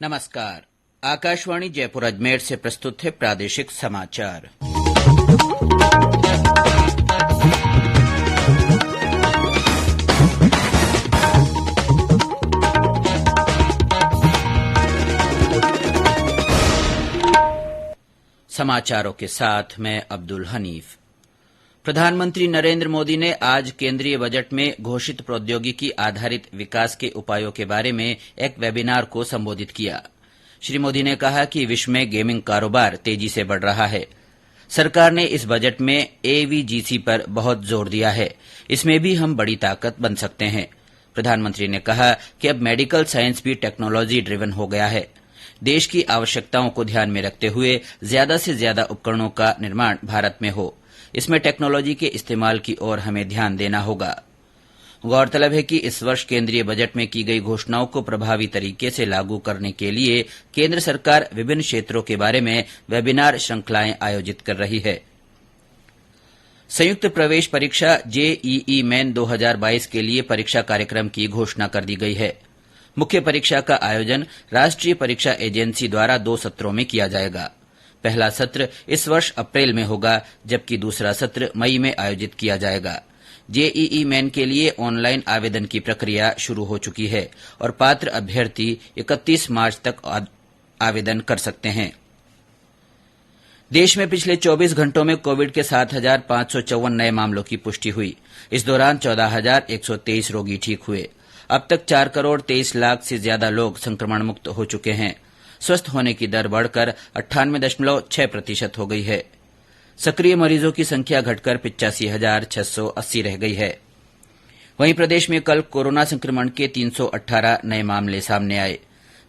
नमस्कार। आकाशवाणी जयपुर अजमेर से प्रस्तुत है प्रादेशिक समाचार। समाचारों के साथ मैं अब्दुल हनीफ। प्रधानमंत्री नरेंद्र मोदी ने आज केंद्रीय बजट में घोषित प्रौद्योगिकी आधारित विकास के उपायों के बारे में एक वेबिनार को संबोधित किया। श्री मोदी ने कहा कि विश्व में गेमिंग कारोबार तेजी से बढ़ रहा है। सरकार ने इस बजट में एवीजीसी पर बहुत जोर दिया है। इसमें भी हम बड़ी ताकत बन सकते हैं। प्रधानमंत्री ने कहा कि अब मेडिकल साइंस भी टेक्नोलॉजी ड्रिवन हो गया है। देश की आवश्यकताओं को ध्यान में रखते हुए ज्यादा से ज्यादा उपकरणों का निर्माण भारत में हो। इसमें टेक्नोलॉजी के इस्तेमाल की ओर हमें ध्यान देना होगा। गौरतलब है कि इस वर्ष केंद्रीय बजट में की गई घोषणाओं को प्रभावी तरीके से लागू करने के लिए केंद्र सरकार विभिन्न क्षेत्रों के बारे में वेबिनार श्रृंखलाएं आयोजित कर रही है। संयुक्त प्रवेश परीक्षा जेईई मेन 2022 के लिए परीक्षा कार्यक्रम की घोषणा कर दी गई है। मुख्य परीक्षा का आयोजन राष्ट्रीय परीक्षा एजेंसी द्वारा 2 सत्रों में किया जाएगा। पहला सत्र इस वर्ष अप्रैल में होगा, जबकि दूसरा सत्र मई में आयोजित किया जाएगा। जेईई मेन के लिए ऑनलाइन आवेदन की प्रक्रिया शुरू हो चुकी है और पात्र अभ्यर्थी 31 मार्च तक आवेदन कर सकते हैं। देश में पिछले 24 घंटों में कोविड के 7,554 नए मामलों की पुष्टि हुई। इस दौरान 14,123 रोगी ठीक हुए। अब तक 4 करोड़ 23 लाख से ज्यादा लोग संक्रमण मुक्त हो चुके हैं। स्वस्थ होने की दर बढ़कर 98.6% हो गई है। सक्रिय मरीजों की संख्या घटकर 85,680 रह गई है। वहीं प्रदेश में कल कोरोना संक्रमण के 318 नए मामले सामने आए।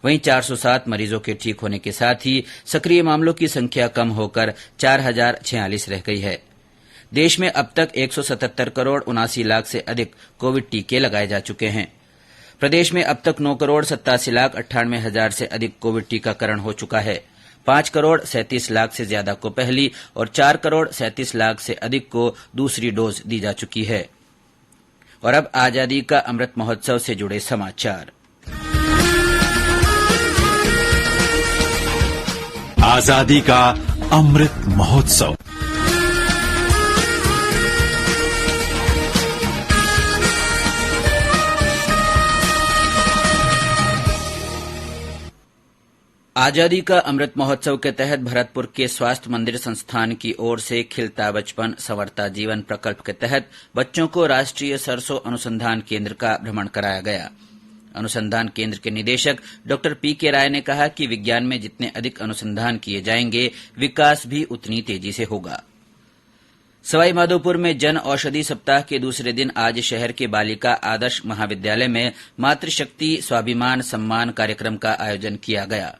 वहीं 407 मरीजों के ठीक होने के साथ ही सक्रिय मामलों की संख्या कम होकर 4,046 रह गई है। देश में अब तक 177 करोड़ 79 लाख से अधिक कोविड टीके लगाए जा चुके हैं। प्रदेश में अब तक 9 करोड़ 87 लाख 98 हजार से अधिक कोविड टीकाकरण हो चुका है। 5 करोड़ 37 लाख से ज्यादा को पहली और 4 करोड़ 37 लाख से अधिक को दूसरी डोज दी जा चुकी है। और अब आजादी का अमृत महोत्सव से जुड़े समाचार। आजादी का अमृत महोत्सव। आजादी का अमृत महोत्सव के तहत भरतपुर के स्वास्थ्य मंदिर संस्थान की ओर से खिलता बचपन संवरता जीवन प्रकल्प के तहत बच्चों को राष्ट्रीय सरसों अनुसंधान केंद्र का भ्रमण कराया गया। अनुसंधान केंद्र के निदेशक डॉ पीके राय ने कहा कि विज्ञान में जितने अधिक अनुसंधान किए जाएंगे, विकास भी उतनी तेजी से होगा। सवाईमाधोपुर में जन औषधि सप्ताह के दूसरे दिन आज शहर के बालिका आदर्श महाविद्यालय में मातृशक्ति स्वाभिमान सम्मान कार्यक्रम का आयोजन किया गया।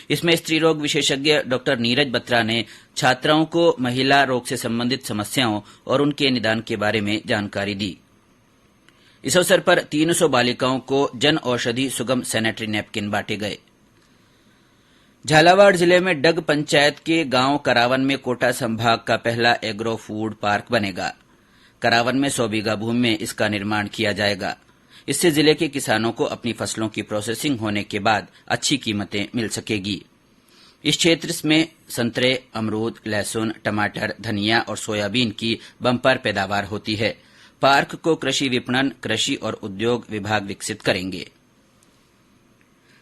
इसमें स्त्री रोग विशेषज्ञ डॉ नीरज बत्रा ने छात्राओं को महिला रोग से संबंधित समस्याओं और उनके निदान के बारे में जानकारी दी। इस अवसर पर 300 बालिकाओं को जन औषधि सुगम सैनिटरी नैपकिन बांटे गए। झालावाड़ जिले में डग पंचायत के गांव करावन में कोटा संभाग का पहला एग्रो फूड पार्क बनेगा। करावन में 100 बीघा भूमि में इसका निर्माण किया जाएगा। इससे जिले के किसानों को अपनी फसलों की प्रोसेसिंग होने के बाद अच्छी कीमतें मिल सकेगी। इस क्षेत्र में संतरे, अमरूद, लहसुन, टमाटर, धनिया और सोयाबीन की बम्पर पैदावार होती है। पार्क को कृषि विपणन, कृषि और उद्योग विभाग विकसित करेंगे।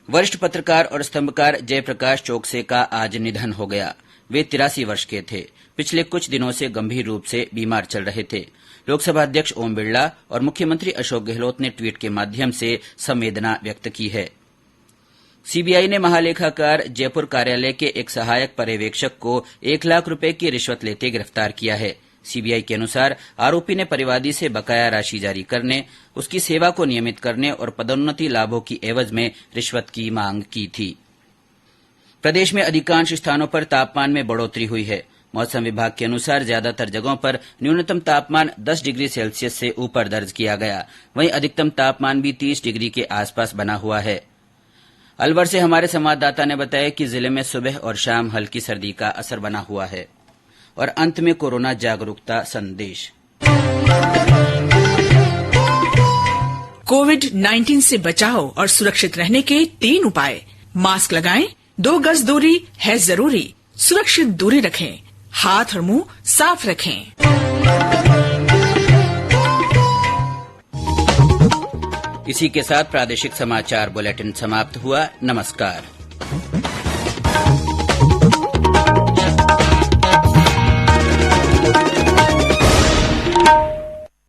वरिष्ठ पत्रकार और स्तंभकार जयप्रकाश चौकसे का आज निधन हो गया। वे 83 वर्ष के थे। पिछले कुछ दिनों से गंभीर रूप से बीमार चल रहे थे। लोकसभा अध्यक्ष ओम बिरला और मुख्यमंत्री अशोक गहलोत ने ट्वीट के माध्यम से संवेदना व्यक्त की है। सीबीआई ने महालेखाकार जयपुर कार्यालय के एक सहायक पर्यवेक्षक को 1 लाख रुपए की रिश्वत लेते गिरफ्तार किया है। सीबीआई के अनुसार आरोपी ने परिवादी से बकाया राशि जारी करने, उसकी सेवा को नियमित करने और पदोन्नति लाभों की एवज में रिश्वत की मांग की थी। प्रदेश में अधिकांश स्थानों पर तापमान में बढ़ोतरी हुई है। मौसम विभाग के अनुसार ज्यादातर जगहों पर न्यूनतम तापमान 10 डिग्री सेल्सियस से ऊपर दर्ज किया गया। वहीं अधिकतम तापमान भी 30 डिग्री के आसपास बना हुआ है। अलवर से हमारे संवाददाता ने बताया कि जिले में सुबह और शाम हल्की सर्दी का असर बना हुआ है। और अंत में कोरोना जागरूकता संदेश। कोविड-19 से बचाव और सुरक्षित रहने के 3 उपाय। मास्क लगाएं, 2 गज दूरी है जरूरी, सुरक्षित दूरी रखें, हाथ और मुंह साफ रखें। इसी के साथ प्रादेशिक समाचार बुलेटिन समाप्त हुआ। नमस्कार।